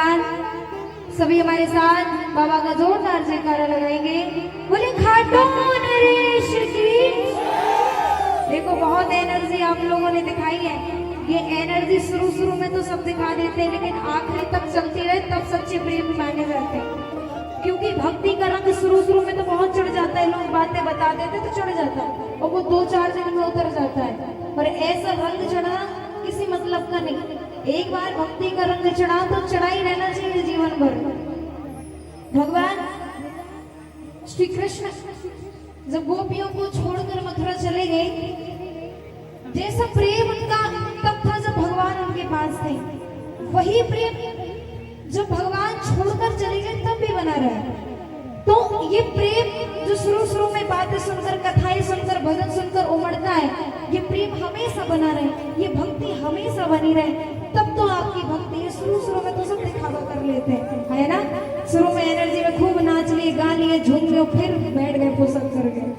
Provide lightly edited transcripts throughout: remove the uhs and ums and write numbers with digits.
बार सभी हमारे साथ बाबा का जोरदार जयकारा लगाएंगे। बोले खाटू नरेश की। देखो बहुत एनर्जी आप लोगों ने दिखाई है। ये एनर्जी शुरू में तो सब दिखा देते हैं, लेकिन आखिरी तक चलती रहे तब सच्चे प्रेम माने जाते हैं। क्योंकि भक्ति का रंग शुरू में तो बहुत चढ़ जाता है, लोग बातें बता देते तो चढ़ जाता है और वो 2-4 दिन में उतर जाता है। पर ऐसा रंग चढ़ा किसी मतलब का नहीं। एक बार भक्ति का रंग चढ़ा तो चढ़ा ही रहना चाहिए जीवन भर। भगवान श्री कृष्ण जब गोपियों को छोड़कर मथुरा चले गए, जैसा प्रेम उनका तब था जब भगवान उनके पास थे, वही प्रेम जब भगवान छोड़कर चले गए तब भी बना रहा। तो ये प्रेम जो शुरू में बातें सुनकर, कथाएं सुनकर, भजन सुनकर उमड़ता है, ये प्रेम हमेशा बना रहे, ये भक्ति हमेशा बनी रहे, तब तो आपकी भक्ति है। शुरू में तो सब दिखावा कर लेते हैं, है ना। शुरू में एनर्जी में खूब नाच लिए, गा लिए, झूम लिए, फिर बैठ गए फुर्सत कर गए।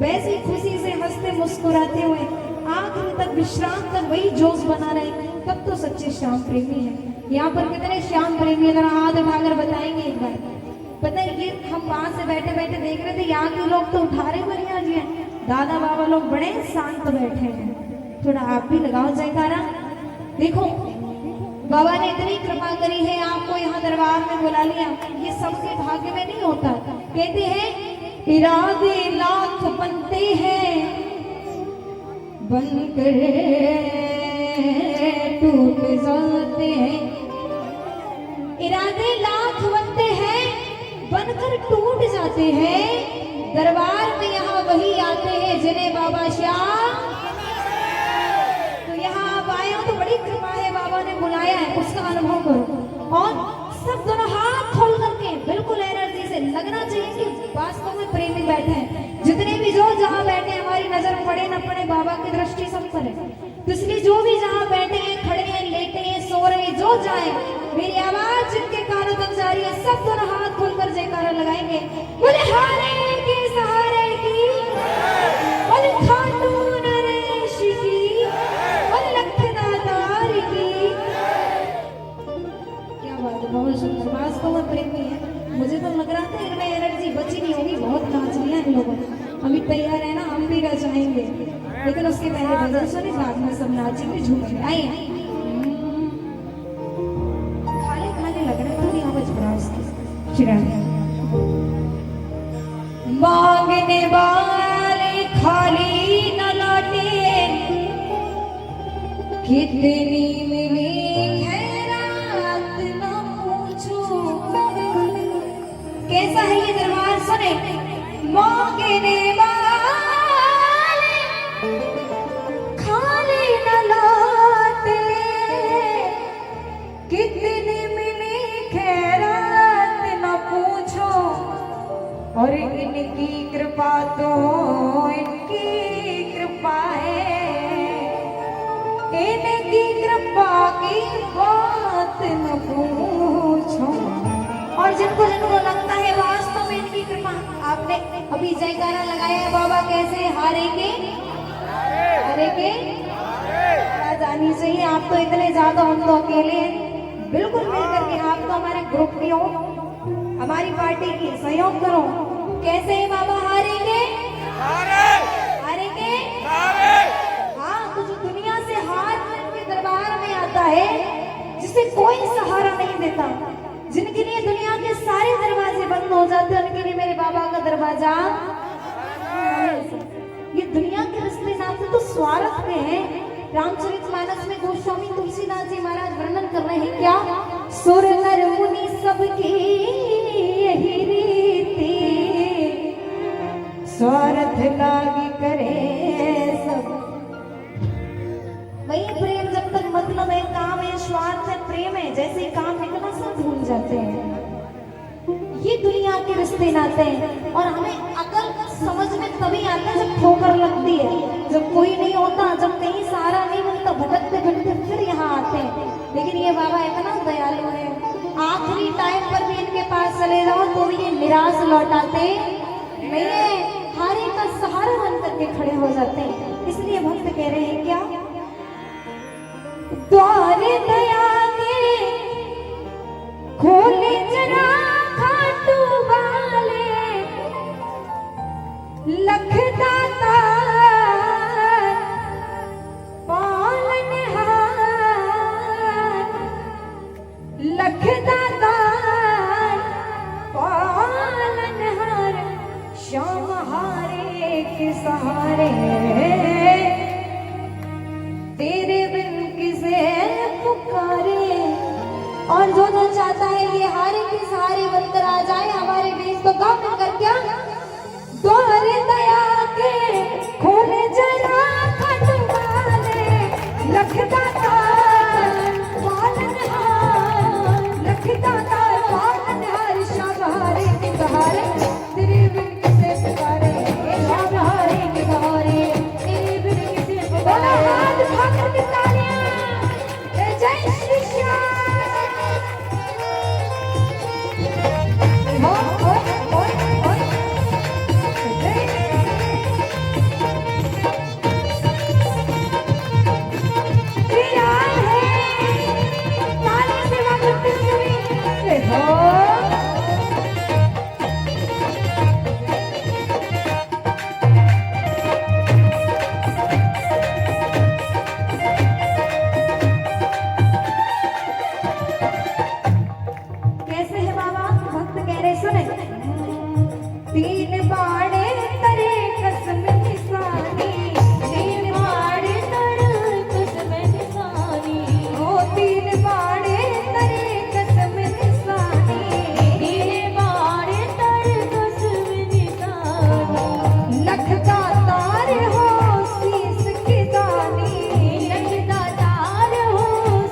वैसे खुशी से हंसते मुस्कुराते हुए आखिर तक विश्राम तक वही जोश बना रहे, तब तो सच्चे श्याम प्रेमी है। यहाँ पर कितने श्याम प्रेमी अगर हाथ उठाकर बताएंगे एक बार। पता है ये हम वहां से बैठे देख रहे थे, यहाँ के लोग तो उठा रहे बढ़िया जी हैं, दादा बाबा लोग बड़े शांत बैठे हैं। थोड़ा आप भी लगाओ जयकारा। देखो बाबा ने इतनी कृपा करी है, आपको यहाँ दरबार में बुला लिया, ये सबके भाग्य में नहीं होता। कहते हैं इरादे लाख बनते हैं, बनकर टूट जाते हैं। इरादे लाख बनते हैं, बनकर टूट जाते हैं। दरबार में यहाँ वही आते हैं जिन्हें बाबा श्याम। तो यहाँ आप आए हो तो बड़ी कृपा है, बाबा ने बुलाया है, उसका अनुभव करो। और सब दोनों हाथ खोल करके बिल्कुल एनर्जी से लगना चाहिए कि वास्तव में प्रेमी बैठे हैं। जितने भी जो जहाँ बैठे हमारी नजर पड़े न पड़े, बाबा की दृष्टि सब पर है। इसलिए जो भी जहाँ बैठे हैं, खड़े हैं, लेटे हैं, सो रहे हैं, जो जाए, मेरी आवाज जिनके कानों तक जा रही है, सब दोनों हाथ खोलकर जयकारा लगाएंगे। बोले हारे के सहारे की, बोले खाटू नरेश की, बोले लखनदातार की। क्या बात है, बहुत सुंदर। वास्तव में प्रेमी है। मुझे तो लग रहा था इनमें एनर्जी बची नहीं होगी, बहुत नाच लिया इन लोगों ने। अभी तैयार है ना, हम भी रचाएंगे, लेकिन उसके पहले भजन सुने, बाद में सब नाचेंगे, झूमेंगे। आइए लग रहा है, थोड़ी आवाज बढ़ा उसकी। मांगने वाले खाली न लौटे, कितनी मिली खैरात न पूछो। कैसा है ये दरबार सुने। मांगने वाले खाली न लौटे, कितनी और इनकी कृपा तो इनकी कृपा है, इनकी कृपा की बात न पूछो। और जिनको लगता है वास्तव में इनकी कृपा, आपने अभी जयकारा लगाया है, बाबा कैसे हारेंगे, हारेंगे जानी चाहिए। आप तो इतने ज्यादा, हम तो अकेले हैं। बिल्कुल मिलकर के, आप तो हमारे ग्रुप में हो, हमारी पार्टी की सहयोग करो। कैसे बाबा हारेंगे, हारेंगे। हाँ, तो जो दुनिया से हार के दरबार में आता है, जिसे कोई सहारा नहीं देता, जिनके लिए दुनिया के सारे दरवाजे बंद हो जाते हैं, उनके लिए मेरे बाबा का दरवाजा। ये दुनिया के रिश्ते नाते तो स्वार्थ के हैं। रामचरितमानस में गोस्वामी तुलसीदास जी महाराज वर्णन कर रहे हैं क्या, सुर नर मुनि सबकी यही रीति, स्वार्थ लागी करे सब। वही प्रेम जब तक मतलब है, काम है, स्वार्थ है, प्रेम है, जैसे ही काम निकला सब भूल जाते हैं। ये दुनिया के रिश्ते नाते हैं। और हमें अकल समझ में तभी आता है जब ठोकर लगती है, जब कोई नहीं होता, जब कहीं सहारा नहीं मिलता, भटकते भटकते फिर यहाँ आते हैं। लेकिन ये बाबा इतना दयालु है, आखिरी टाइम पर भी इनके पास चले जाओ तो ये निराश लौटाते नहीं है, हारे का सहारा बन करके खड़े हो जाते हैं। इसलिए भक्त कह रहे हैं क्या, द्वार दया के दाता पालनहार, लख दाता पालनहार, श्याम हारे के सहारे, तेरे बिन किसे पुकारे। और जो जो चाहता है ये हारे के सहारे बनकर आ जाए हमारे बीच, तो गाँव मिलकर क्या द्वार दया के खोले जरा खटवाले, लख दाता पालनहार, लख दाता पालनहार, श्याम हारे के सहारे, तेरे बिन किसे पुकारे, श्याम हारे के सहारे, तेरे बिन किसे पुकारे। हाथ उठाकर के तालियां, जय श्री श्याम। तीन बाड़े तरे कसम निशानी, तीन बाड़े तरे कसम निशानी, ओ तीन बाड़े तरे कसम निशानी, तीन बाड़े तरे कसम निशानी, लख दातार हो शीस की दानी, लख दातार हो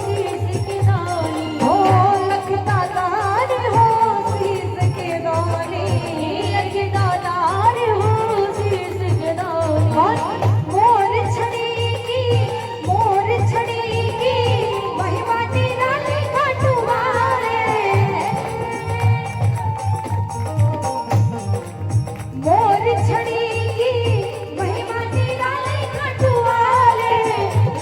शीस की दानी, ओ लख दातार हो शीस की दानी, दातार हो शीस के दानी। मोर छड़ेगी मोर छड़ेगी महिमा निराली खाटुवारे, मोर छड़ेगी महिमा निराली खाटुवारे,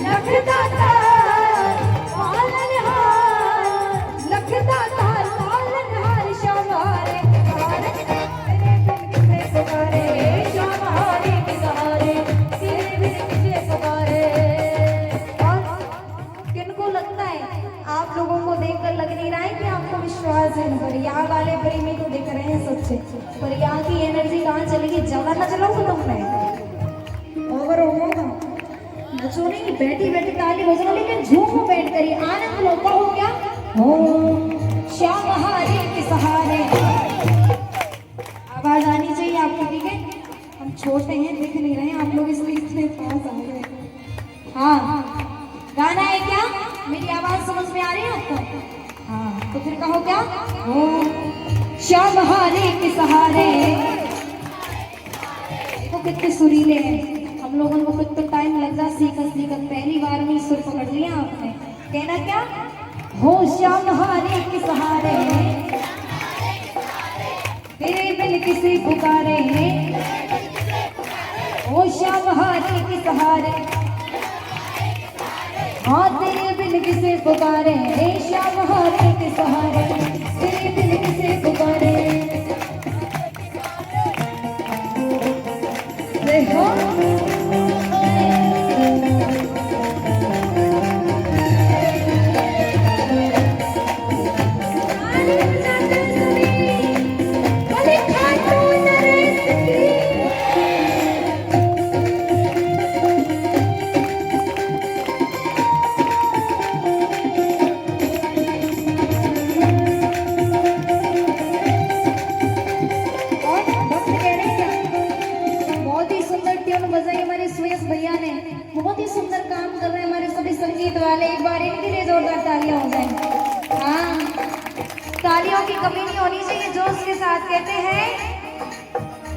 लख दातार पालनहार, लख दातार पालनहार, श्याम हारे श्याम हारे के सहारे, तेरे बिन किसे पुकारे। और किनको लगता है आप लोगों को देखकर लग नहीं रहा है कि आपको विश्वास है, पर यहाँ वाले प्रेमी को देख रहे हैं सबसे, पर यहाँ की एनर्जी कहाँ चलेगी। ज्यादा न चलाओ तुमने, ओवर होगा नचो नहीं, बैठी बैठी ताली बजाओ, लेकिन झूमो बैठ कर आनंद लो। कहो क्या हो श्याम हारे के सहारे। आवाज आनी चाहिए आपको, ठीक है। हम छोटे हैं, दिख नहीं रहे हैं आप लोग, इसलिए इतने पास आ गए। हाँ गाना है क्या, मेरी आवाज समझ में आ रही है आपको? हाँ तो फिर कहो क्या ओ श्याम हारे के सहारे। तो कितने सुरीले हैं हम लोगों को, खुद तो टाइम लग जा सीखत सीखत, पहली बार में सुर पकड़ लिया आपने। कहना क्या हो श्याम हारे के सहारे, तेरे बिन किसे पुकारे, ओ श्याम हारे के सहारे, हाँ तेरे बिन किसे पुकारे, श्याम हारे के सहारे, तेरे बिन किसे पुकारे। देखो भैया ने बहुत ही सुंदर काम कर रहे हैं हमारे सभी संगीत वाले, एक बार इनके लिए जोरदार तालियां हो जाए। हाँ तालियों की कमी नहीं होनी चाहिए, जोश के साथ कहते हैं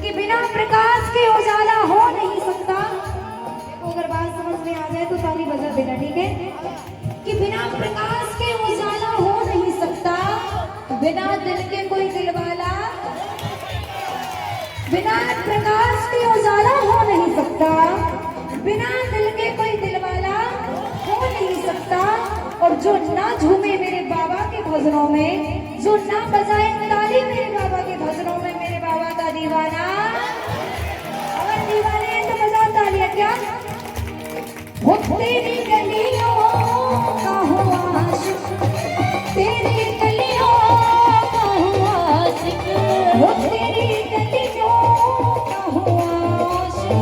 कि बिना प्रकाश के उजाला हो नहीं सकता। देखो अगर बात समझ में आ जाए तो ताली बजा देना, ठीक है। कि बिना प्रकाश के उजाला हो नहीं सकता, बिना दिल के कोई दिलवाला, बिना प्रकाश के उजाला हो नहीं सकता, बिना दिल के कोई दिलवाला हो नहीं सकता। और जो ना झूमे मेरे बाबा के भजनों में, जो ना बजाए ताली मेरे बाबा के भजनों में, मेरे बाबा का दीवाना और दीवाना क्या? वो तेरी गलियों का हुआ आशिक, तेरी गलियों का हुआ आशिक, वो तेरी गलियों का हुआ आशिक,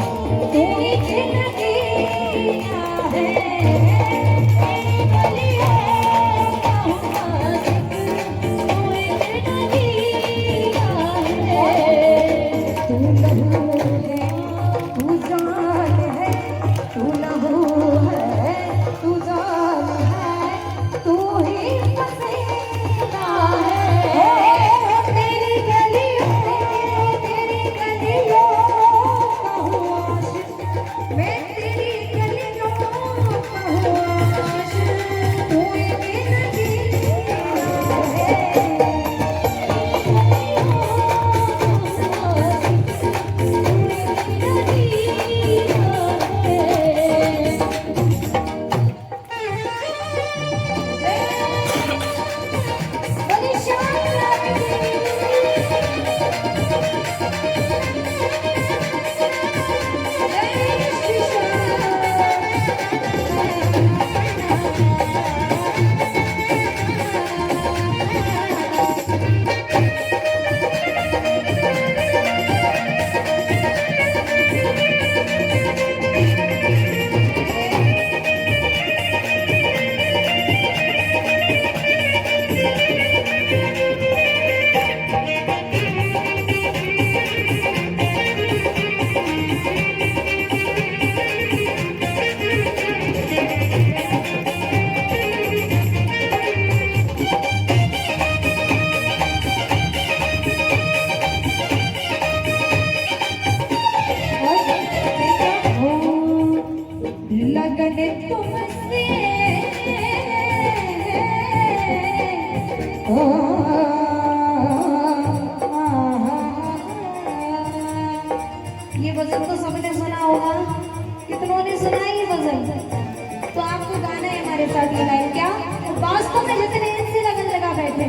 तेरी जिंदगी है, तेरी गलियों का हुआ आशिक, तेरी जिंदगी है। तू लहू है, तू जान है, तू लहू है, तू जान है, तू ही पसीना है। तेरी गलियों का हुआ आशिक, मैं तेरी गलियों का हुआ आशिक, तू ही जिंदगी है। लगन तुमसे ये भजन तो सबने सुना होगा, कितनों ने सुना ये भजन? तो आपको गाना है हमारे साथ ये लाइन क्या? तो वास्तव में जितने इनसे लगन लगा बैठे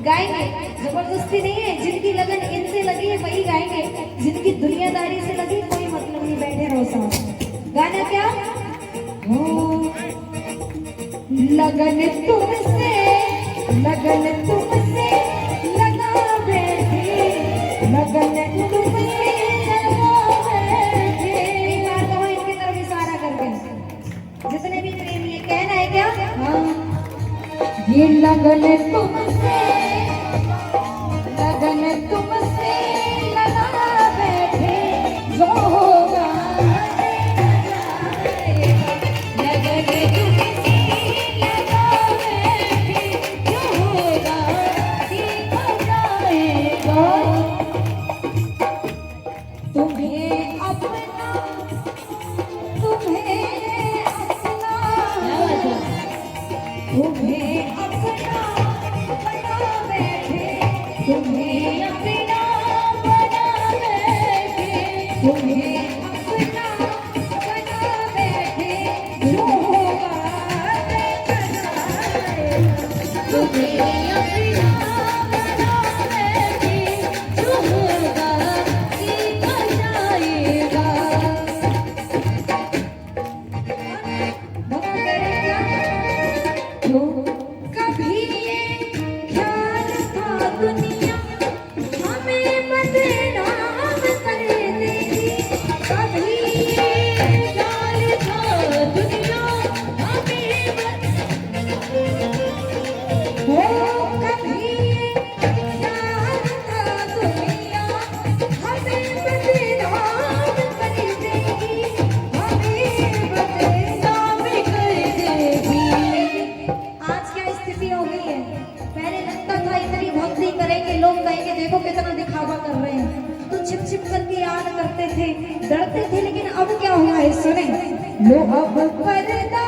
गाएंगे, जबरदस्ती नहीं है। जिनकी लगन इनसे लगी है वही गाएंगे, जिनकी दुनियादारी से लगी कोई मतलब नहीं, बैठे रहो साथ। गाना क्या? लगन तुमसे, लगन तुमसे लगा बैठे, लगन तुमसे लगा बैठे। एक बार कहो इनकी तरफ इशारा करके, जितने भी प्रेमी है, कहना है क्या? हाँ, ये लगन तुमसे, लगन तुमसे लगा बैठे, जो होगा डरते थे, लेकिन अब क्या हुआ है सुने। लो अब पर्दा,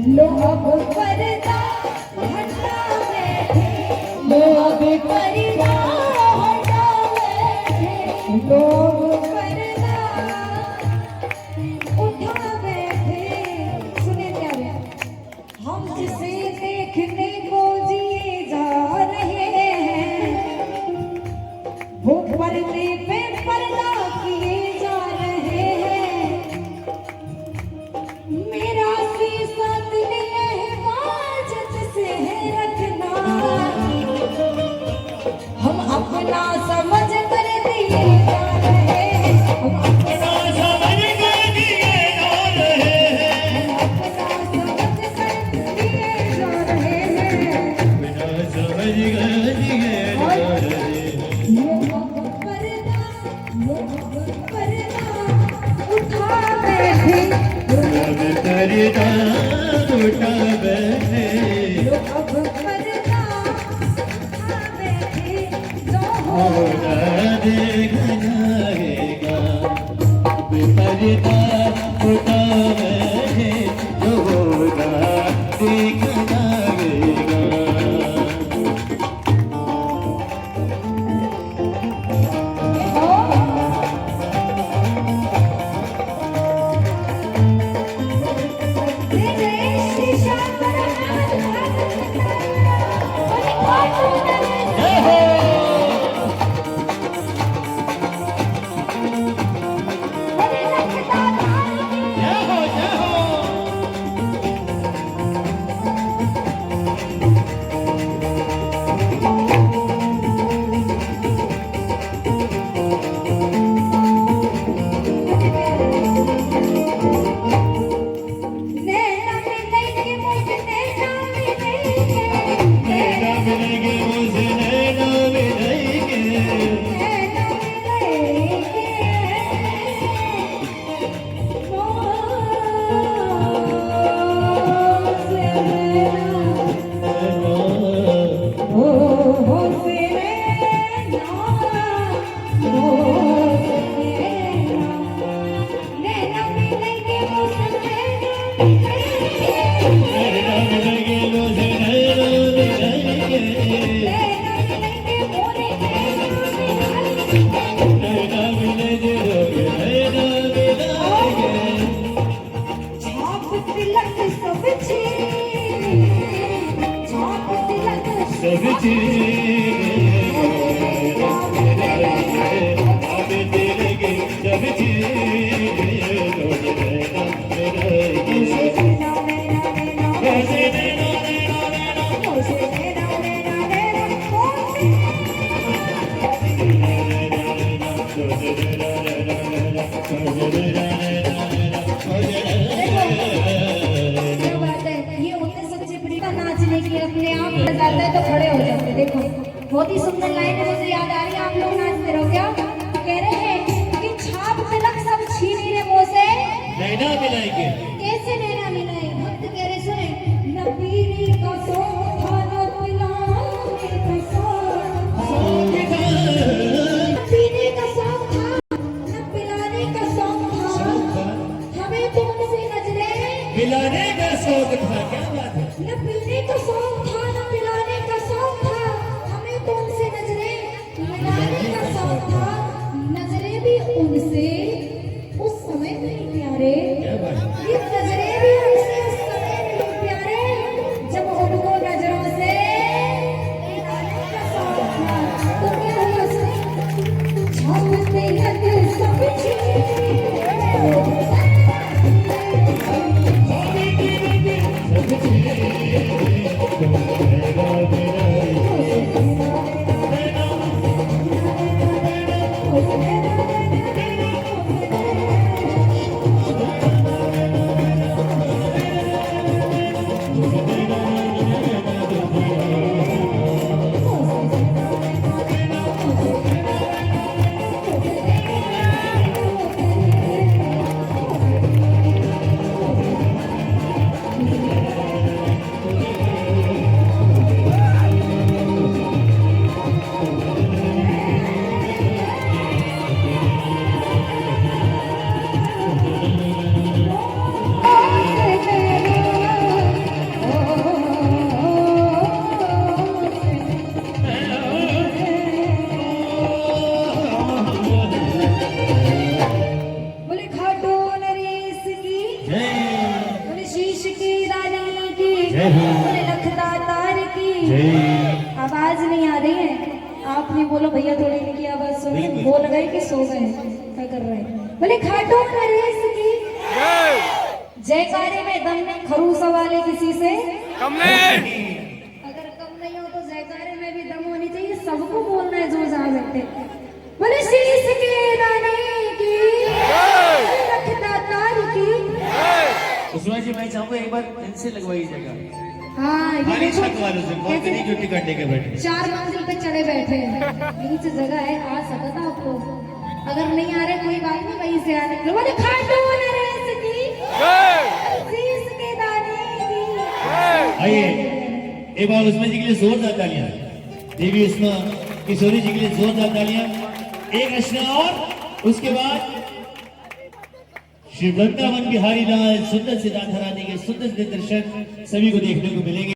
लो अब पर्दा हटा बैठे, लो अब पर्दा हटा बैठे, लो पर्दा उठा बैठे। सुने प्यारे, हम जिसे देखने को जिए जा रहे हैं, वो पर्दे पे पर्दा किए जा रहे मेरा शीशा दिल है हिफाजत से रखना, हम अपना समझ कर दिए जा रहे हैं, हम अपना समझ कर दिए जा रहे हैं, हम अपना समझ कर दिए जा रहे हैं, बिना समझ कर दिए जा रहे हैं। उठा बैठे पर्दा उठा बैठे, अब पर्दा उठा बैठे, जो होगा देखा जाएगा, अब पर्दा उठा बैठे, जो होगा देखा जाएगा। अपने आप जाता है तो खड़े हो जाते। देखो बहुत ही सुंदर लाइन है, मुझे याद आ रही है, आप लोग नाचते रहो। क्या कह रहे हैं कि छाप तिलक सब छीनी रे मुंह से नैना मिलाएंगे। कैसे नैना मिलाए? भक्त कह रहे सुने, न पीने का शौक था न पिलाने का शौक, पीने का शौक था न पिलाने का शौक था, हमें तुमसे नजरें मिलाने का शौक था। क्या बात है? न पीने का शौक था न पिलाने का शौक था, हमें तुमसे नजरें मिलाने का शौक था, नजरें भी उनसे उस समय नहीं प्यारे, ये नजरें भी उनसे उस समय नहीं प्यारे, जब उनको नजरों से मिलाने का शौक था। तो क्या हुआ सुनिए, छापते लगे सब आवाज नहीं आ रही है। आप नहीं बोलो भैया, थोड़ी इनकी आवाज सुने। बोल गए कि सो गए? क्या कर रहे हैं? बोले खाटू नरेश की जयकारे में दम नहीं, खरूस वाले किसी से कम नहीं। अगर कम नहीं हो तो जयकारे में भी दम होनी चाहिए, सबको बोलना है जो जहाँ बैठे। बोले शीश के दाने की, रखता तार की। सुषमा जी मैं चाहूंगा एक बार इनसे लगवाई जगह हाँ ये हमारी देखो, छत वालों से बहुत कैसे नहीं ड्यूटी करने के बैठे 4 मंजिल पे चढ़े बैठे हैं, नीचे जगह है, आ सकता आपको। अगर नहीं आ रहे कोई बात नहीं, वहीं से आने। बोले खाटू नरेश की, शीश के दाने की। आइए एक बार उसमें जी के लिए जोरदार तालियां, देवी उष्मा किशोरी जी के लिए जोरदार तालियां। एक रचना और उसके बाद श्री वृंदावन बिहारी लाल सुंदर से राधा रानी के सुंदर से दर्शन सभी को देखने को मिलेंगे।